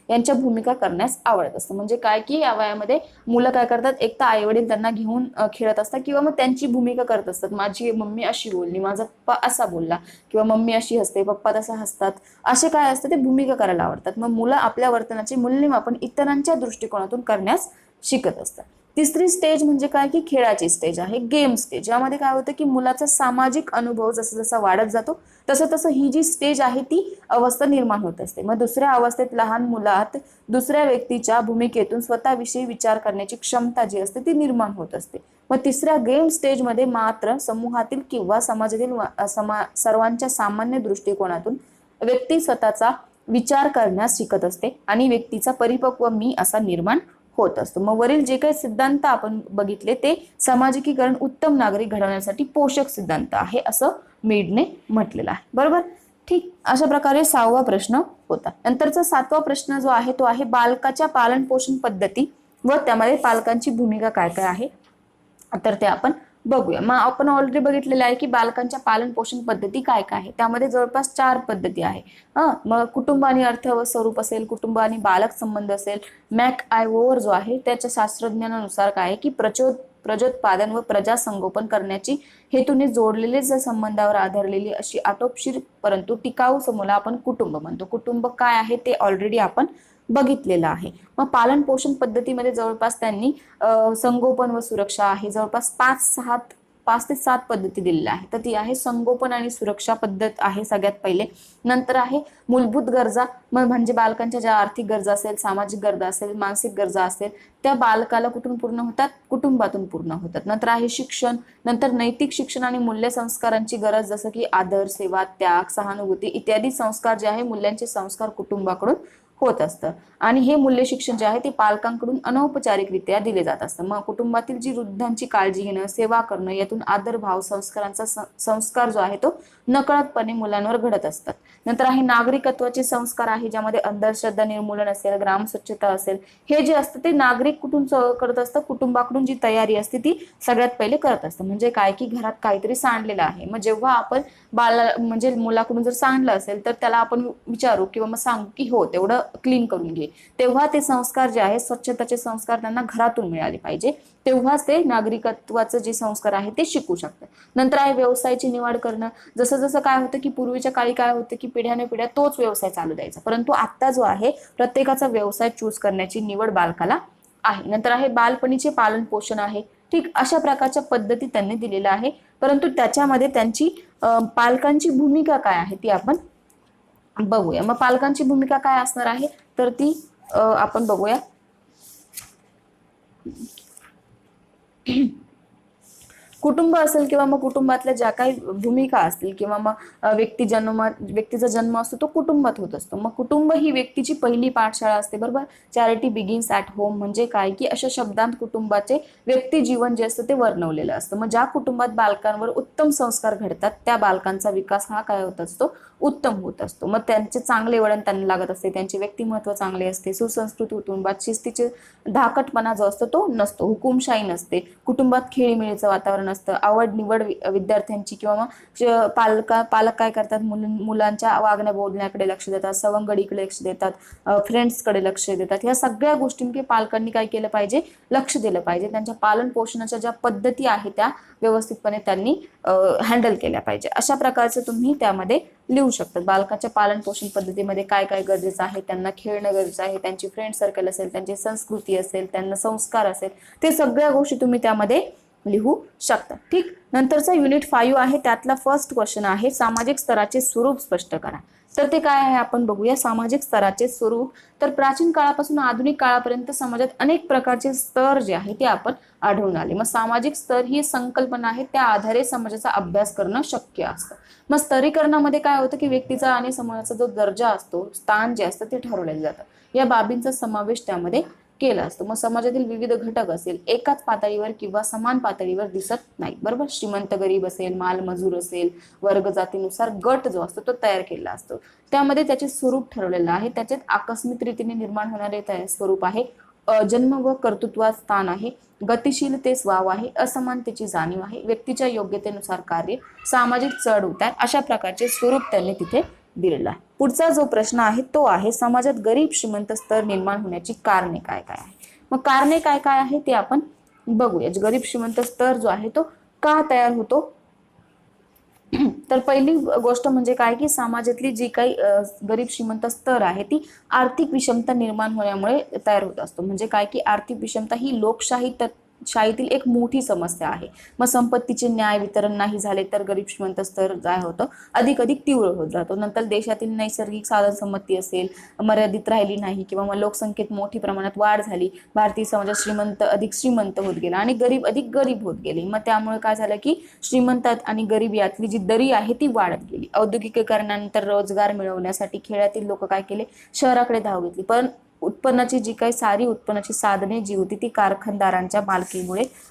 यांच्या भूमिका करण्यास आवडत असतं. म्हणजे काय की या वयामध्ये मुलं काय करतात, एक तर आई वडील त्यांना घेऊन खेळत असतात किंवा मग त्यांची भूमिका करत असतात. माझी मम्मी अशी बोलली, माझा पप्पा असा बोलला, किंवा मम्मी अशी हसते, पप्पा तसा हसतात, असे काय असतं ते भूमिका करायला आवडतात. मग मुलं आपल्या वर्तनाचे मूल्यमापन इतरांच्या दृष्टिकोनातून करण्यास शिकत असतात. तिसरी स्टेज म्हणजे काय की खेळाची स्टेज आहे, गेम स्टेज. यामध्ये काय होतं की मुलाचा सामाजिक अनुभव जसा जसा वाढत जातो तसं तसं ही जी स्टेज आहे ती अवस्था निर्माण होत असते. मग दुसऱ्या अवस्थेत लहान मुलात दुसऱ्या व्यक्तीच्या भूमिकेतून स्वतःविषयी विचार करण्याची क्षमता जी असते ती निर्माण होत असते. मग तिसऱ्या गेम स्टेजमध्ये मात्र समूहातील किंवा समाजातील सर्वांच्या सामान्य दृष्टिकोनातून व्यक्ती स्वतःचा विचार करण्यास शिकत असते आणि व्यक्तीचा परिपक्व मी असा निर्माण होत असतो. मग वरील जे काही सिद्धांत आपण बघितले ते सामाजिकीकरण उत्तम नागरिक घडवण्यासाठी पोषक सिद्धांत आहे असं मीडने म्हटलेलं आहे. बरोबर, ठीक. अशा प्रकारे 6वा प्रश्न होता. नंतरचा 7वा प्रश्न जो आहे तो आहे बालकाच्या पालन पोषण पद्धती व त्यामध्ये पालकांची भूमिका काय काय आहे, तर ते आपण बघूया. मग आपण ऑलरेडी बघितलेलं आहे की बालकांच्या पालन पोषण पद्धती काय काय आहे. त्यामध्ये जवळपास 4 पद्धती आहे. मग कुटुंब आणि अर्थ व स्वरूप असेल, कुटुंब आणि बालक संबंध असेल. मॅक आयवोर जो आहे त्याच्या शास्त्रज्ञानानुसार काय आहे की प्रजोत्पादन व प्रजासंगोपन करण्याची हेतूने जोडलेले जर संबंधावर आधारलेली अशी आटोपशीर परंतु टिकाऊ समूहाला आपण कुटुंब म्हणतो. कुटुंब काय आहे ते ऑलरेडी आपण बघितलेलं आहे. मग पालन पोषण पद्धतीमध्ये जवळपास त्यांनी संगोपन व सुरक्षा आहे, जवळपास 5 ते 7 पद्धती दिलेल्या आहेत. तर ती आहे संगोपन आणि सुरक्षा पद्धत आहे सगळ्यात पहिले. नंतर आहे मूलभूत गरजा, म्हणजे बालकांच्या ज्या आर्थिक गरजा असेल, सामाजिक गरजा असेल, मानसिक गरजा असेल, त्या बालकाला कुठून पूर्ण होतात, कुटुंबातून पूर्ण होतात. नंतर आहे शिक्षण, नंतर नैतिक शिक्षण आणि मूल्य संस्कारांची गरज, जसं की आदर, सेवा, त्याग, सहानुभूती इत्यादी संस्कार जे आहे, मूल्यांचे संस्कार कुटुंबाकडून होत असतं. आणि हे मूल्य शिक्षण जे आहे ते पालकांकडून अनौपचारिकरित्या दिले जात असतं. मग कुटुंबातील जी वृद्धांची काळजी घेणं, सेवा करणं, यातून आदरभाव संस्कारांचा संस्कार जो आहे तो नकळतपणे मुलांवर घडत असतात. नंतर आहे नागरिकत्वाचे संस्कार आहे, ज्यामध्ये अंधश्रद्धा निर्मूलन असेल, ग्राम स्वच्छता असेल, हे जे असतं ते नागरिक कुठून करत असतं, कुटुंबाकडून जी तयारी असते ती सगळ्यात पहिले करत असतं. म्हणजे काय की घरात काहीतरी सांडलेलं आहे, मग जेव्हा आपण म्हणजे मुलाकडून जर सांडलं असेल तर त्याला आपण विचारू किंवा मग सांगू की हो तेवढं क्लीन करून घे, तेव्हा ते संस्कार जे आहे, स्वच्छताचे संस्कार त्यांना घरातून मिळाले पाहिजे, तेव्हाच ते नागरिकत्वाचं जे संस्कार आहे ते शिकू शकतात. नंतर आहे व्यवसायाची निवड करणं. जसं जसं काय होतं की पूर्वीच्या काळी काय होतं की पिढ्याने पिढ्या तोच व्यवसाय चालू द्यायचा, परंतु आता जो आहे प्रत्येकाचा व्यवसाय चूज करण्याची निवड बालकाला आहे. नंतर आहे बालपणीचे पालन पोषण आहे. ठीक, अशा प्रकारच्या पद्धती त्यांनी दिलेल्या आहे, परंतु त्याच्यामध्ये त्यांची पालकांची भूमिका काय आहे ती आपण बघूया. मग पालकांची भूमिका काय असणार आहे तर ती आपण बघूया. कुटुंब असेल किंवा मग कुटुंबातल्या ज्या काही भूमिका असतील किंवा मग व्यक्तीचा जन्म असतो तो कुटुंबात होत असतो. मग कुटुंब ही व्यक्तीची पहिली पाठशाळा असते. बरोबर, चॅरिटी बिगिन्स ॲट होम, म्हणजे काय की अशा शब्दांत कुटुंबाचे व्यक्ती जीवन जे असतं ते वर्णवलेलं असतं. मग ज्या कुटुंबात बालकांवर उत्तम संस्कार घडतात त्या बालकांचा विकास हा काय होत असतो, उत्तम होत असतो. मग त्यांचे चांगले वळण त्यांना लागत असते, त्यांचे व्यक्तिमत्व चांगले असते, सुसंस्कृत कुटुंबात शिस्तीचे धाकटपणा जो असतो तो नसतो, हुकुमशाही नसते, कुटुंबात खेळीमेळीचं वातावरण असतं, आवड निवड विद्यार्थ्यांची किंवा मग पालक काय करतात, मुलांच्या वागण्या बोलण्याकडे लक्ष देतात, सवंगडीकडे लक्ष देतात, फ्रेंड्सकडे लक्ष देतात. ह्या सगळ्या गोष्टींकडे पालकांनी काय केलं पाहिजे, लक्ष दिलं पाहिजे. त्यांच्या पालन पोषणाच्या ज्या पद्धती आहेत त्या व्यवस्थितपणे त्यांनी हँडल केल्या पाहिजे. अशा प्रकारचं तुम्ही त्यामध्ये लिहू शकतात. बालकाच्या पालन पोषण पद्धतीमध्ये काय काय गरजेचं आहे, त्यांना खेळणं गरजेचं आहे, त्यांची फ्रेंड सर्कल असेल, त्यांची संस्कृती असेल, त्यांना संस्कार असेल, ते सगळ्या गोष्टी तुम्ही त्यामध्ये लिहू शकता. ठीक, नंतरचा युनिट 5 आहे, त्यातला फर्स्ट क्वेश्चन आहे सामाजिक स्तराचे स्वरूप स्पष्ट करा. तर ते काय आहे आपण बघूया. सामाजिक स्तराचे स्वरूप. तर प्राचीन काळापासून आधुनिक काळापर्यंत समाजात अनेक प्रकारचे स्तर जे आहे ते आपण आढळून आले. मग सामाजिक स्तर ही संकल्पना आहे, त्या आधारे समाजाचा अभ्यास करणं शक्य असतं. मग स्तरीकरणामध्ये काय होतं की व्यक्तीचा आणि समाजाचा जो दर्जा असतो, स्थान जे असतं ते ठरवलं जातं. या बाबींचा समावेश त्यामध्ये केला असतो. मग समाजातील विविध घटक असेल एकाच पातळीवर किंवा समान पातळीवर दिसत नाही, बरोबर. श्रीमंत गरीब असेल, माल मजूर असेल, वर्ग जातीनुसार गट जो असतो तो तयार केलेला असतो. त्यामध्ये त्याचे स्वरूप ठरवलेलं आहे. त्याच्यात आकस्मिक रीतीने निर्माण होणारे स्वरूप आहे, जन्म व कर्तृत्वात स्थान आहे, गतिशीलतेस वाव आहे, असमानतेची जाणीव आहे, व्यक्तीच्या योग्यतेनुसार कार्य, सामाजिक चढ उतार, अशा प्रकारचे स्वरूप त्यांनी तिथे दिलेला आहे. पुढचा जो प्रश्न आहे तो आहे समाजात गरीब श्रीमंत स्तर निर्माण होण्याची कारणे काय काय आहे. मग कारणे काय काय आहे ते आपण बघूया. गरीब श्रीमंत स्तर जो आहे तो का तयार होतो. तर पहिली गोष्ट म्हणजे काय की समाजातली जी काही गरीब श्रीमंत स्तर आहे ती आर्थिक विषमता निर्माण होण्यामुळे तयार होत असतो. म्हणजे काय की आर्थिक विषमता ही शाहीतील एक मोठी समस्या आहे. मग संपत्तीचे न्याय वितरण नाही झाले तर गरीब श्रीमंत स्तर काय होतं अधिक तीव्र होत जातो. नंतर देशातील नैसर्गिक साधन संपत्ती असेल मर्यादित राहिली नाही किंवा मग लोकसंख्येत मोठी प्रमाणात वाढ झाली, भारतीय समाजात श्रीमंत अधिक श्रीमंत होत गेला आणि गरीब अधिक गरीब होत गेले. मग त्यामुळे काय झालं की श्रीमंत आणि गरीब यातली जी दरी आहे ती वाढत गेली. औद्योगिकीकरणानंतर रोजगार मिळवण्यासाठी खेड्यातील लोक काय केले, शहराकडे धाव घेतली. पण उत्पन्नाची जी काही सारी उत्पन्नाची साधने जी होती ती कारखानदारांच्या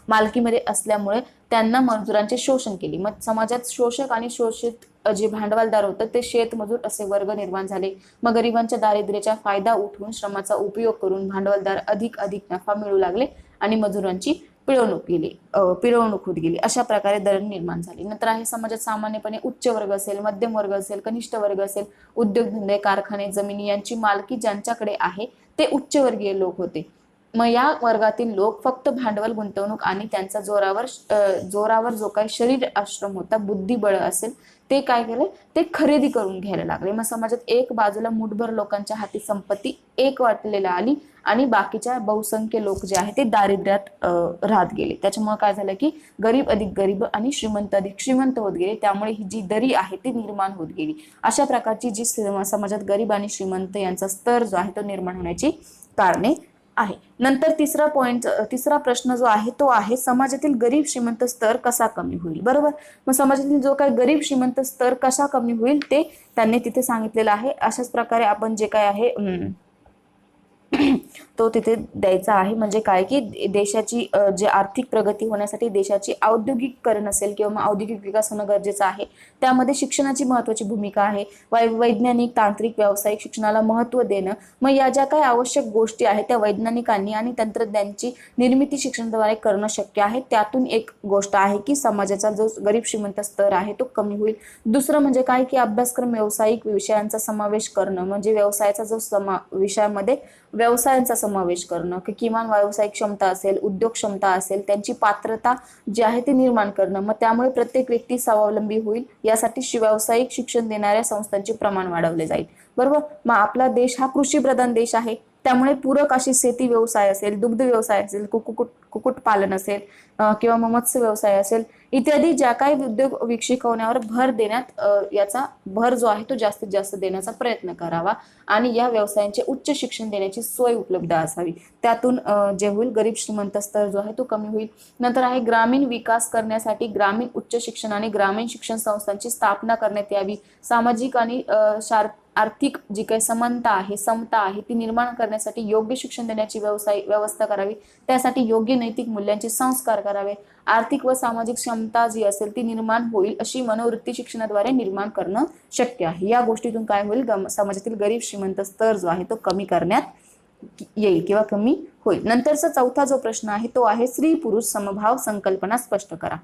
मालकीमध्ये असल्यामुळे त्यांना मजुरांचे शोषण केले. मग समाजात शोषक आणि शोषित जे भांडवलदार होतं ते शेतमजूर असे वर्ग निर्माण झाले. मग गरिबांच्या दारिद्र्याचा फायदा उठवून श्रमाचा उपयोग करून भांडवलदार अधिक नफा मिळू लागले आणि मजुरांची पिळवणूक होत गेली. अशा प्रकारे दळण निर्माण झाली. नंतर आहे समाजात सामान्यपणे उच्च वर्ग असेल, मध्यम वर्ग असेल, कनिष्ठ वर्ग असेल, उद्योगधंदे, कारखाने, जमिनी यांची मालकी ज्यांच्याकडे आहे ते उच्चवर्गीय लोक होते. मग या वर्गातील लोक फक्त भांडवल, गुंतवणूक आणि त्यांचा जोरावर जो काही शरीर आश्रम होता, बुद्धिबळ असेल ते काय केले, ते खरेदी करून घ्यायला लागले. मग समाजात एक बाजूला मुठभर लोकांच्या हाती संपत्ती एक वाटलेला आली आणि बाकीच्या बहुसंख्य लोक जे आहे ते दारिद्र्यात राहत गेले. त्याच्यामुळे काय झालं की गरीब अधिक गरीब आणि श्रीमंत अधिक श्रीमंत होत गेले. त्यामुळे ही जी दरी आहे ती निर्माण होत गेली. अशा प्रकारची जी समाजात गरीब आणि श्रीमंत यांचा स्तर जो आहे तो निर्माण होण्याची कारणे आहे. नंतर तिसरा प्रश्न जो आहे तो आहे समाजातील गरीब श्रीमंत स्तर कसा कमी होईल, बरोबर. मग समाजातील जो काही गरीब श्रीमंत स्तर कसा कमी होईल ते त्यांनी तिथे सांगितलेलं आहे. अशाच प्रकारे आपण जे काय आहे तो तिथे द्यायचा आहे. म्हणजे काय की देशाची जे आर्थिक प्रगती होण्यासाठी देशाची औद्योगिकीकरण असेल किंवा मग औद्योगिक विकास होणं गरजेचं आहे. त्यामध्ये शिक्षणाची महत्त्वाची भूमिका आहे. वैज्ञानिक, तांत्रिक, व्यावसायिक शिक्षणाला महत्त्व देणं. मग या ज्या काही आवश्यक गोष्टी आहेत त्या वैज्ञानिकांनी आणि तंत्रज्ञानाची निर्मिती शिक्षणाद्वारे करणं शक्य आहे. त्यातून एक गोष्ट आहे की समाजाचा जो गरीब श्रीमंत स्तर आहे तो कमी होईल. दुसरं म्हणजे काय की अभ्यासक्रम व्यावसायिक विषयांचा समावेश करणं. म्हणजे व्यवसायाचा जो विषयामध्ये व्यवसायांचा समावेश करणं, की किमान व्यावसायिक क्षमता असेल, उद्योग क्षमता असेल, त्यांची पात्रता जी आहे ती निर्माण करणं. मग त्यामुळे प्रत्येक व्यक्ती स्वावलंबी होईल. यासाठी व्यावसायिक शिक्षण देणाऱ्या संस्थांचे प्रमाण वाढवले जाईल, बरोबर. मग आपला देश हा कृषीप्रधान देश आहे. त्यामुळे पूरक अशी शेती व्यवसाय असेल, दुग्ध व्यवसाय असेल, कुक्कुटपालन असेल किंवा मग मत्स्य व्यवसाय असेल इत्यादी ज्या काही उद्योग शिकवण्यावर भर देण्यात याचा भर जो आहे तो जास्तीत जास्त देण्याचा प्रयत्न करावा आणि या व्यवसायांचे उच्च शिक्षण देण्याची सोय उपलब्ध असावी. त्यातून जे होईल गरीब श्रीमंत स्तर जो आहे तो कमी होईल. नंतर आहे ग्रामीण विकास करण्यासाठी ग्रामीण उच्च शिक्षण आणि ग्रामीण शिक्षण संस्थांची स्थापना करण्यात यावी. सामाजिक आणि आर्थिक जी काही समता आहे ती निर्माण करण्यासाठी योग्य शिक्षण देण्याची व्यवस्था करावी. त्यासाठी योग्य नैतिक मूल्यांचे संस्कार करावे. आर्थिक व सामाजिक क्षमता जी असेल ती निर्माण होईल अशी मनोवृत्ती शिक्षणाद्वारे निर्माण करणं शक्य आहे. या गोष्टीतून काय होईल, समाजातील गरीब श्रीमंत स्तर जो आहे तो कमी करण्यात येईल किंवा कमी होईल. नंतरचा चौथा जो प्रश्न आहे तो आहे स्त्री पुरुष समभाव संकल्पना स्पष्ट करा.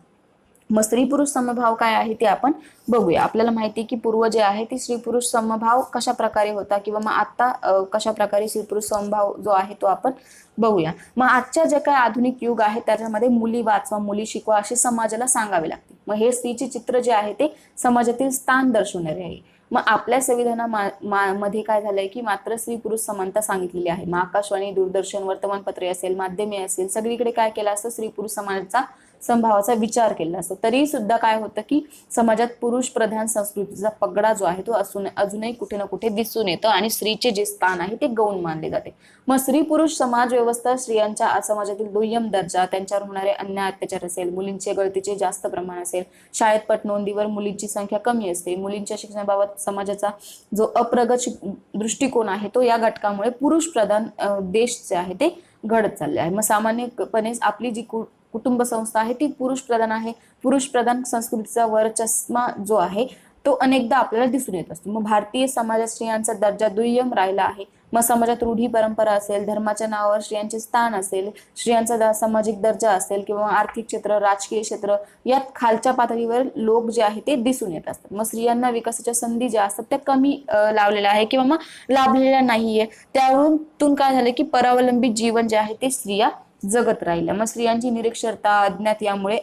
मग स्त्री पुरुष समभाव काय आहे ते आपण बघूया. आपल्याला माहिती आहे की पूर्व जे आहे ती स्त्री पुरुष समभाव कशा प्रकारे होता किंवा मग आता कशा प्रकारे स्त्री पुरुष समभाव जो आहे तो आपण बघूया. मग आजच्या जे काही आधुनिक युग आहे त्याच्यामध्ये मुली वाचवा, मुली शिकवा असे समाजाला सांगावे लागते. मग हे स्त्रीचे चित्र जे आहे ते समाजातील स्थान दर्शवणारे आहे. मग आपल्या संविधानामध्ये काय झालंय की मात्र स्त्री पुरुष समानता सांगितलेली आहे. मग आकाशवाणी, दूरदर्शन, वर्तमानपत्रे असेल, माध्यमे असेल, सगळीकडे काय केलं असतं स्त्री पुरुष समानतेचा समभावाचा विचार केला असतो, तरी सुद्धा काय होतं की समाजात पुरुष प्रधान संस्कृतीचा पगडा जो आहे तो अजूनही कुठे ना कुठे दिसून येतो आणि स्त्रीचे जे स्थान आहे ते गौण मानले जाते. मग स्त्री पुरुष समाज व्यवस्था, स्त्रियांच्या समाजातील दुय्यम दर्जा, त्यांच्यावर होणारे अन्याय अत्याचार असेल, मुलींचे गळतीचे जास्त प्रमाण असेल, शाळेत पटनोंदीवर मुलींची संख्या कमी असते, मुलींच्या शिक्षणाबाबत समाजाचा जो अप्रगत दृष्टिकोन आहे तो या घटकामुळे पुरुष प्रधान देश जे आहे ते घडत चालले आहे. मग सामान्यपणे आपली जी कुटुंब संस्था आहे ती पुरुष प्रधान आहे. पुरुष प्रधान संस्कृतीचा वरचष्मा जो आहे तो अनेकदा आपल्याला दिसून येत असतो. मग भारतीय समाजात स्त्रियांचा दर्जा दुय्यम राहिला आहे. मग समाजात रूढी परंपरा असेल, धर्माच्या नावावर स्त्रियांचे स्थान असेल, स्त्रियांचा सामाजिक दर्जा असेल किंवा आर्थिक क्षेत्र, राजकीय क्षेत्र यात खालच्या पातळीवर लोक जे आहे ते दिसून येत असतात. मग स्त्रियांना विकासाच्या संधी ज्या असतात त्या कमी लावलेल्या आहे किंवा मग लाभलेल्या नाहीये. त्यावरून काय झालं की परावलंबी जीवन जे आहे ते स्त्रिया जगत राहिल्या. मग स्त्रियांची निरक्षरता, अज्ञात यामुळे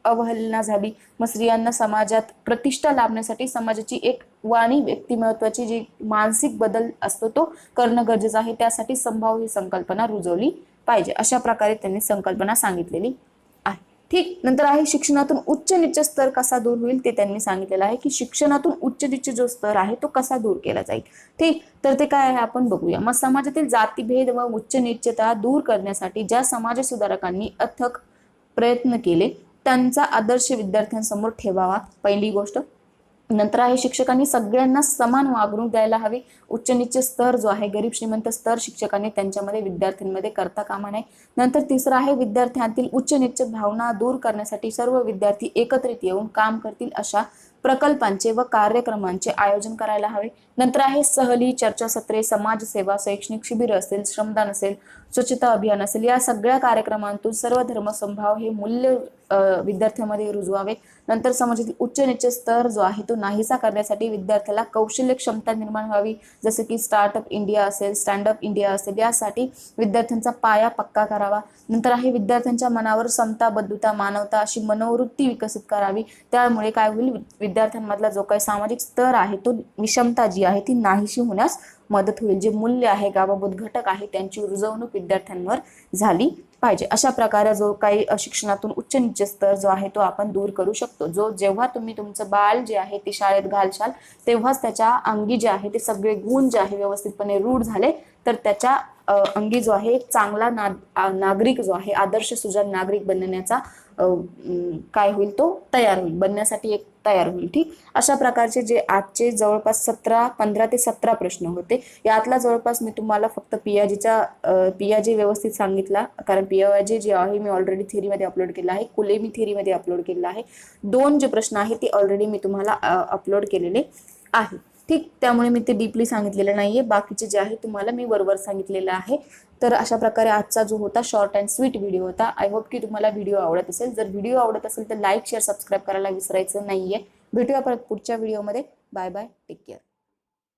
अवहेलना झाली. मग स्त्रियांना समाजात प्रतिष्ठा लाभण्यासाठी समाजाची एक वाणी व्यक्तिमत्वाची जी मानसिक बदल असतो तो करणं गरजेचं आहे. त्यासाठी संभाव ही संकल्पना रुजवली पाहिजे. अशा प्रकारे त्यांनी संकल्पना सांगितलेली आहे. ठीक. नंतर आहे शिक्षणातून उच्च नीच स्तर कसा दूर होईल ते त्यांनी सांगितलेलं आहे की शिक्षणातून उच्च नीच जो स्तर आहे तो कसा दूर केला जाईल. ठीक. तर ते काय आहे आपण बघूया. मग समाजातील जातीभेद व उच्च नीचता दूर करण्यासाठी ज्या समाज सुधारकांनी अथक प्रयत्न केले त्यांचा आदर्श विद्यार्थ्यांसमोर ठेवावा, पहिली गोष्ट. नंतर आहे शिक्षकांनी सगळ्यांना समान वागणूक द्यायला हवी. उच्च नीच स्तर जो आहे, गरीब श्रीमंत स्तर शिक्षकांनी त्यांच्यामध्ये विद्यार्थ्यांमध्ये करता कामा नये. नंतर तिसरं आहे विद्यार्थ्यांतील उच्च नीच भावना दूर करण्यासाठी सर्व विद्यार्थी एकत्रित येऊन काम करतील अशा प्रकल्पांचे व कार्यक्रमांचे आयोजन करायला हवे. नंतर आहे सहली, चर्चासत्रे, समाजसेवा, शैक्षणिक शिबिर असेल, श्रमदान असेल, स्वच्छता अभियान असेल, या सगळ्या कार्यक्रमांतून सर्व धर्मसंभाव हे मूल्य विद्यार्थ्यांमध्ये रुजवावे. नंतर समाजातील उच्च नीच स्तर जो आहे तो नाहीसा करण्यासाठी विद्यार्थ्याला कौशल्य क्षमता निर्माण व्हावी, जसं की स्टार्टअप इंडिया असेल, स्टँडअप इंडिया असेल, यासाठी विद्यार्थ्यांचा पाया पक्का करावा. नंतर आहे विद्यार्थ्यांच्या मनावर समता, बद्धुता, मानवता अशी मनोवृत्ती विकसित करावी. त्यामुळे काय होईल, विद्यार्थ्यांमधला जो काही सामाजिक स्तर आहे तो विषमता जी आहे ती नाहीशी होण्यास मदत होईल. जे मूल्य आहे, गावाभूत घटक आहे, त्यांची रुजवणूक विद्यार्थ्यांवर झाली पाहिजे. अशा प्रकारे जो काही शिक्षणातून उच्च नीच स्तर जो आहे तो आपण दूर करू शकतो. जेव्हा तुम्ही तुमचं बाळ जे आहे ते शाळेत घालशाल तेव्हाच त्याच्या अंगी जे आहे ते सगळे गुण जे आहे व्यवस्थितपणे रूढ झाले तर त्याच्या अंगी जो आहे एक चांगला नागरिक जो आहे, आदर्श सुजाण नागरिक बनण्याचा काय होईल तो तयार होईल, बनण्यासाठी एक तयार होईल. ठीक. अशा प्रकारचे जे आजचे जवळपास 15 ते 17 प्रश्न होते. यातला जवळपास मी तुम्हाला फक्त पियाजे व्यवस्थित सांगितला, कारण पियाजे जे आहे मी ऑलरेडी थेरीमध्ये अपलोड केलं आहे, कुलेमी थेरीमध्ये अपलोड केलं आहे. 2 जे प्रश्न आहे ते ऑलरेडी मी तुम्हाला अपलोड केलेले आहे. ठीक. त्यामुळे मी ते डीपली सांगितलेलं नाहीये. बाकीचे जे आहे तुम्हाला मी वरवर सांगितलेलं आहे. तर अशा प्रकारे आजचा जो होता शॉर्ट अँड स्वीट व्हिडिओ होता. आय होप की तुम्हाला व्हिडिओ आवडत असेल. जर व्हिडिओ आवडत असेल तर लाईक, शेअर, सबस्क्राईब करायला विसरायचं नाहीये. भेटूया परत पुढच्या व्हिडिओमध्ये. Bye bye. Take care.